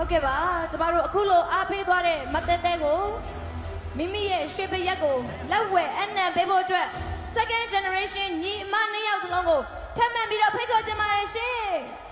ဟုတ်ကဲ့ပါကျမတို့အခုလိုအားပေးသွားတဲ့မတဲတဲကိုမိမိရဲ့ရွှေပရက်ကိုလက်ဝဲအနံပေးဖို့အတွက် second generation ညီအမနှစ်ယောက်စလုံးကိုထပ်မံပြီးတော့ဖိတ်ခေါ်ချင်ပါတယ်ရှင်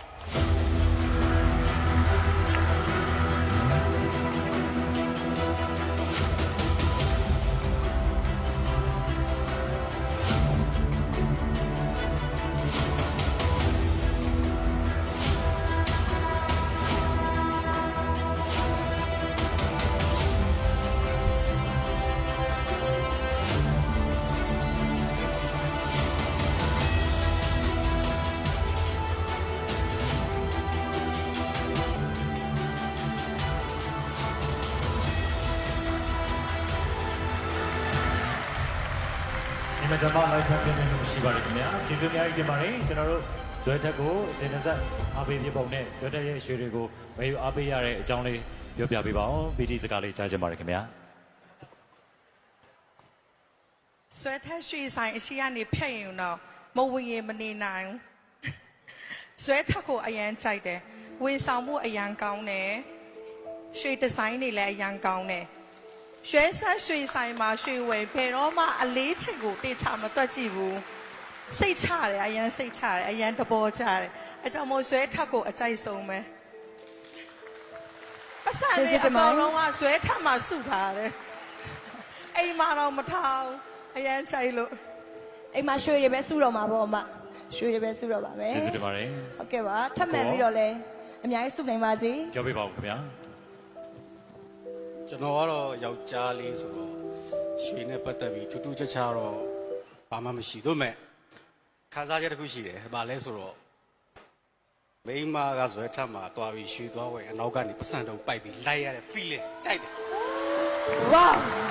ဒီမှာကျွန်တော်လိုက်ဖတ်တင်နေလို့ရှိပါတယ်ခင်ဗျာကျေးဇူးအများကြီးတင်ပါတယ်ကျွန်တော်တို့ဇွဲတက်ကိုစင်နဆက်အားပေးပြပုံနဲ့ဇွဲတက်ရဲ့ရွှေတွေကိုမယူအားပေးရတဲ့အကြောင်းလေးပြောပြပေးပါအောင်ပီတီစကားလေးကြားချင်ပါတယ်ခင်ဗျာ ဆွဲထက်ရွှေဆိုင်အရှိကနေဖြတ်ရင်တော့မဝင်ရင်မနေနိုင်ဆွဲထက်ကိုအရန်ကြိုက်တယ်ဝင်ဆောင်မှုအရန်ကောင်းတယ်ရွှေဒီဇိုင်းတွေလည်းအရန်ကောင်းတယ်ရွှဲဆက်ရွှေဆိုင်မှာရွှေဝယ်ဘယ်တော့မှအလေးချိန်ကိုတေချာမတွက်ကြည့်ဘူးစိတ်ချတယ်အရန်စိတ်ချတယ်အရန်တဘောချတယ်အကြောင်းမို့ဆွဲထက်ကိုအကြိုက်ဆုံးပဲအဆန်လေးအကောင်လုံးကဆွဲထက်မှစုထားတယ်အိမ်မှာတော့မထားဘူးအရန်ချိုင်လို့ အိမ်မှာရွှေတွေပဲစုတော့မှာပေါ့အမရွှေတွေပဲစုတော့ပါပဲ ကျေးဇူးတင်ပါတယ် ဟုတ်ကဲ့ပါထပ်မံပြီးတော့လဲအများကြီးစုနိုင်ပါစေ ပြောပြပါဦးခင်ဗျာ ကျွန်တော်ကတော့ယောက်ျားလေးဆိုတော့ရွှေနဲ့ပတ်သက်ပြီးထူးထူးခြားခြားတော့ဘာမှမရှိတော့မဲ့ခန်းစားချက်တစ်ခုရှိတယ်။ဘာလဲဆိုတော့မိန်းမကဇွဲထပ်မှာတွားပြီးရွှေသွားဝယ်အနောက်ကနေပတ်စံတုံပိုက်ပြီးလိုက်ရတဲ့ feeling ကြိုက်တယ် Wow